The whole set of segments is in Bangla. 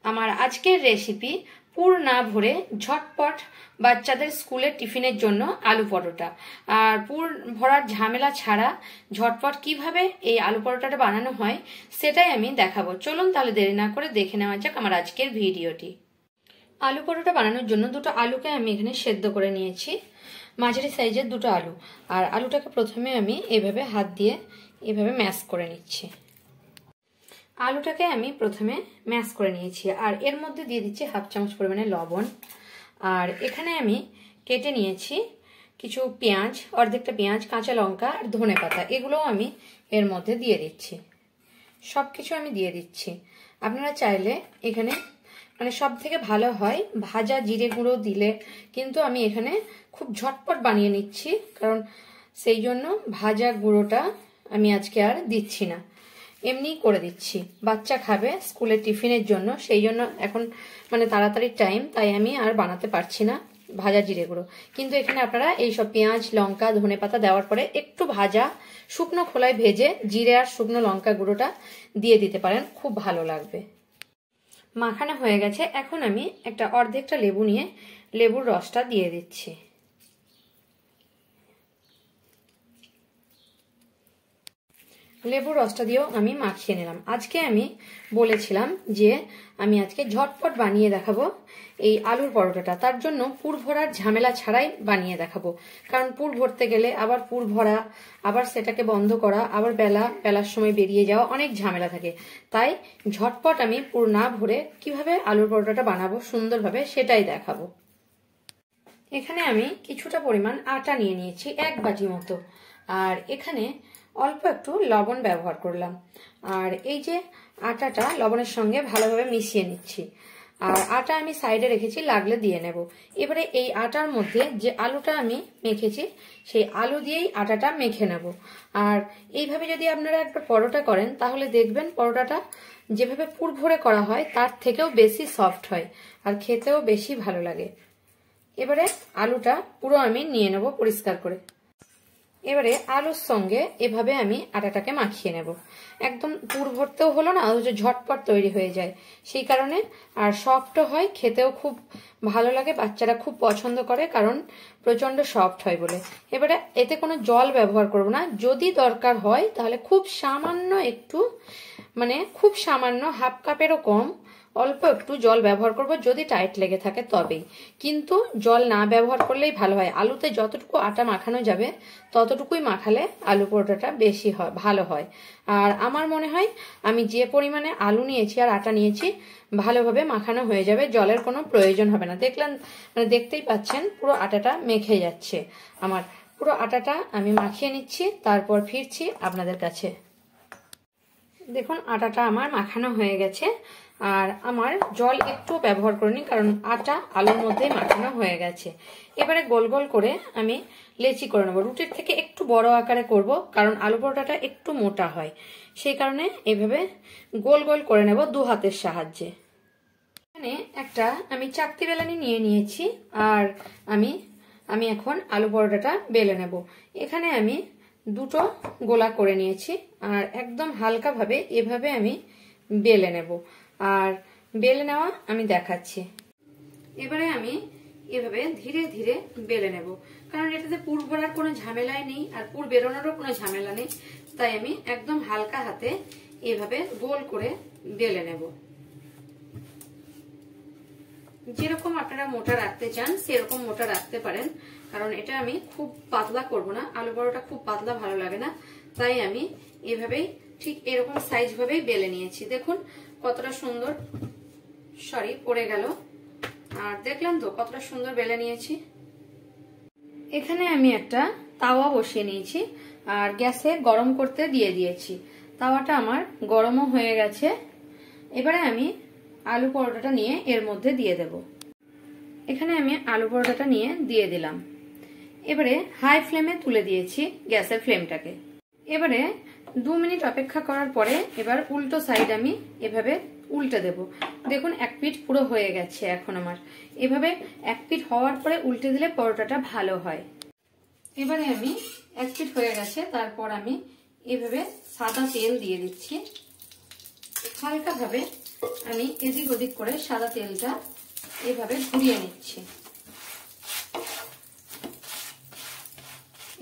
আমার আজকের রেসিপি পুর না ভরে ঝটপট বাচ্চাদের স্কুলের টিফিনের জন্য আলু পরোটা। আর পুর ভরার ঝামেলা ছাড়া ঝটপট কিভাবে এই আলু পরোটাটা বানানো হয় সেটাই আমি দেখাবো। চলুন তাহলে দেরি না করে দেখে নেওয়া যাক আমার আজকের ভিডিওটি। আলু পরোটা বানানোর জন্য দুটো আলুকে আমি এখানে সেদ্ধ করে নিয়েছি, মাঝারি সাইজের দুটো আলু। আর আলুটাকে প্রথমে আমি এভাবে হাত দিয়ে এভাবে ম্যাশ করে নিচ্ছি। আলুটাকে আমি প্রথমে ম্যাশ করে নিয়েছি আর এর মধ্যে দিয়ে দিচ্ছি হাফ চামচ পরিমাণে লবণ। আর এখানে আমি কেটে নিয়েছি কিছু পেঁয়াজ, অর্ধেকটা পেঁয়াজ, কাঁচা লঙ্কা আর ধনেপাতা, এগুলোও আমি এর মধ্যে দিয়ে দিচ্ছি। সব কিছু আমি দিয়ে দিচ্ছি। আপনারা চাইলে এখানে সব থেকে ভালো হয় ভাজা জিরে গুঁড়ো দিলে, কিন্তু আমি এখানে খুব ঝটপট বানিয়ে নিচ্ছি, কারণ সেই জন্য ভাজা গুঁড়োটা আমি আজকে আর দিচ্ছি না, এমনি করে দিচ্ছি। বাচ্চা খাবে স্কুলের টিফিনের জন্য, সেই জন্য এখন তাড়াতাড়ি টাইম, তাই আমি আর বানাতে পারছি না ভাজা জিরে গুঁড়ো। কিন্তু এখানে আপনারা এইসব পেঁয়াজ, লঙ্কা, ধনেপাতা দেওয়ার পরে একটু ভাজা শুকনো খোলায় ভেজে জিরে আর শুকনো লঙ্কা গুঁড়োটা দিয়ে দিতে পারেন, খুব ভালো লাগবে। মাখানো হয়ে গেছে, এখন আমি একটা অর্ধেকটা লেবু নিয়ে লেবুর রসটা দিয়ে দিচ্ছি। লেবুর রসটা দিয়েও আমি মাখিয়ে নিলাম। আজকে আমি বলেছিলাম যে আমি আজকে ঝটপট বানিয়ে দেখাবো এই আলুর পরোটাটা, তার জন্য পুর ভরার ঝামেলা ছাড়াই বানিয়ে দেখাবো। কারণ পুর ভরতে গেলে আবার পুর ভরা, আবার সেটাকে বন্ধ করা, আবার বেলার সময় বেরিয়ে যাওয়া, অনেক ঝামেলা থাকে। তাই ঝটপট আমি পুর না ভরে কিভাবে আলুর পরোটাটা বানাবো সুন্দরভাবে সেটাই দেখাবো। এখানে আমি কিছুটা পরিমাণ আটা নিয়ে নিয়েছি, 1 বাটি মতো। আর এখানে অল্প একটু লবণ ব্যবহার করলাম। আর এই যে আটাটা লবণের সঙ্গে ভালোভাবে মিশিয়ে নিচ্ছি। আর আটা আমি সাইডে রেখেছি, লাগলে দিয়ে নেব। এবারে এই আটার মধ্যে যে আলুটা আমি মেখেছি সেই আলু দিয়েই আটাটা মেখে নেব। আর এইভাবে যদি আপনারা একটা পরোটা করেন তাহলে দেখবেন পরোটাটা যেভাবে পুর ভরে করা হয় তার থেকেও বেশি সফট হয় আর খেতেও বেশি ভালো লাগে। এবারে আলুটা পুরো আমি নিয়ে নেব পরিষ্কার করে। এবারে আলুর সঙ্গে এভাবে আমি আটাটাকে মাখিয়ে নেব। একদম পুর ভরতেও হলো না, অথচ ঝটপট তৈরি হয়ে যায়, সেই কারণে। আর সফটও হয়, খেতেও খুব ভালো লাগে, বাচ্চারা খুব পছন্দ করে কারণ প্রচন্ড সফট হয় বলে। এবারে এতে কোনো জল ব্যবহার করব না, যদি দরকার হয় তাহলে খুব সামান্য একটু, খুব সামান্য হাফ কাপেরও কম অল্প একটু জল ব্যবহার করব, যদি টাইট লেগে থাকে তবেই। কিন্তু জল না ব্যবহার করলেই ভালো হয়। আলুতে যতটুকু আটা মাখানো যাবে ততটুকুই মাখালে আলু পরোটাটা বেশি হয়, ভালো হয়। আর আমার মনে হয় আমি যে পরিমাণে আলু নিয়েছি আর আটা নিয়েছি ভালোভাবে মাখানো হয়ে যাবে, জলের কোনো প্রয়োজন হবে না। দেখতেই পাচ্ছেন পুরো আটাটা মেখে যাচ্ছে আমার। পুরো আটাটা আমি মাখিয়ে নিচ্ছি, তারপর ফিরছি আপনাদের কাছে। দেখুন আটাটা আমার মাখানো হয়ে গেছে আর আমার জল একটু ব্যবহার করিনি, কারণ আটা আলুর মধ্যে মাখানো হয়ে গেছে। এবারে গোল গোল করে আমি লেচি করে নেবো। রুটির থেকে একটু বড় আকারে করব, কারণ আলু পরোটাটা একটু মোটা হয়, সেই কারণে এইভাবে গোল গোল করে নেব 2 হাতের সাহায্যে। এখানে একটা আমি চাকতি বেলানি নিয়ে নিয়েছি আর আমি এখন আলু পরোটাটা বেলে নেব। এখানে আমি 2টো গোলা করে নিয়েছি আর একদম হালকা ভাবে এভাবে আমি বেলে নেব। আর বেলে নেওয়া আমি দেখাচ্ছি। এবারে আমি এভাবে ধীরে ধীরে বেলে নেব, কারণ এটাতে পুর ভরার কোনো ঝামেলাই নেই আর পুর বেরোনোরও কোনো ঝামেলা নেই। তাই আমি একদম হালকা হাতে এভাবে গোল করে বেলে নেব। যেরকম আপনারা মোটা রাখতে চান সেরকম মোটা রাখতে পারেন, কারণ এটা আমি খুব পাতলা করব না, আলু পরোটা খুব পাতলা ভালো লাগে না। তাই আমি এভাবেই ঠিক এরকম সাইজ ভাবেই বেলে নিয়েছি। দেখুন কতটা সুন্দর, পড়ে গেল। আর দেখলাম তো কতটা সুন্দর বেলে নিয়েছি। এখানে আমি একটা তাওয়া বসিয়ে নিয়েছি আর গ্যাসে গরম করতে দিয়ে দিয়েছি। তাওয়াটা আমার গরমও হয়ে গেছে। এবারে আমি আলু পরোটাটা নিয়ে এর মধ্যে দিয়ে দেব। এখানে আমি আলু পরোটাটা নিয়ে দিয়ে দিলাম। এবারে হাই ফ্লেমে তুলে দিয়েছি গ্যাসের ফ্লেমটাকে। এবারে 2 মিনিট অপেক্ষা করার পরে এবার উল্টো সাইড আমি এভাবে উল্টে দেব। দেখুন 1 পিঠ পুরো হয়ে গেছে। এখন আমার এভাবে 1 পিঠ হওয়ার পরে উল্টে দিলে পরোটাটা ভালো হয়। এবারে আমি 1 পিঠ হয়ে গেছে, তারপর আমি এভাবে সাদা তেল দিয়ে দিচ্ছি। হালকা ভাবে আমি এদিক ওদিক করে সাদা তেলটা এভাবে ঘুরিয়ে নিচ্ছি।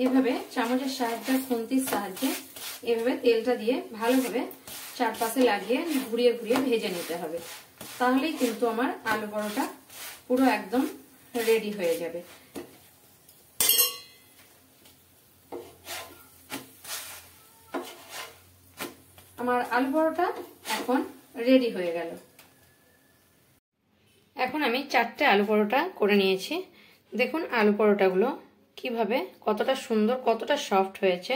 এভাবে চামচের সাহায্যে, খুন্তির সাহায্যে এভাবে তেলটা দিয়ে ভালোভাবে চারপাশে লাগিয়ে ঘুরিয়ে ঘুরিয়ে ভেজে নিতে হবে। তাহলেই কিন্তু আমার আলু পরোটা পুরো একদম রেডি হয়ে যাবে। আমার আলু পরোটা এখন রেডি হয়ে গেল। এখন আমি 4টে আলু পরোটা করে নিয়েছি। দেখুন আলু পরোটাগুলো কিভাবে কতটা সুন্দর, কতটা সফট হয়েছে।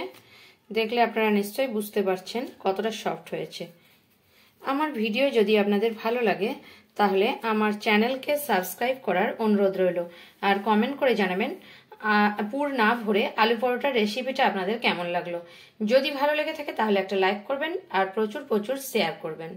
দেখলে আপনারা নিশ্চয়ই বুঝতে পারছেন কতটা সফট হয়েছে। আমার ভিডিও যদি আপনাদের ভালো লাগে তাহলে আমার চ্যানেলকে সাবস্ক্রাইব করার অনুরোধ রইল। আর কমেন্ট করে জানাবেন পুর না ভরে আলু পরোটার রেসিপিটা আপনাদের কেমন লাগলো। যদি ভালো লেগে থাকে তাহলে একটা লাইক করবেন আর প্রচুর প্রচুর শেয়ার করবেন।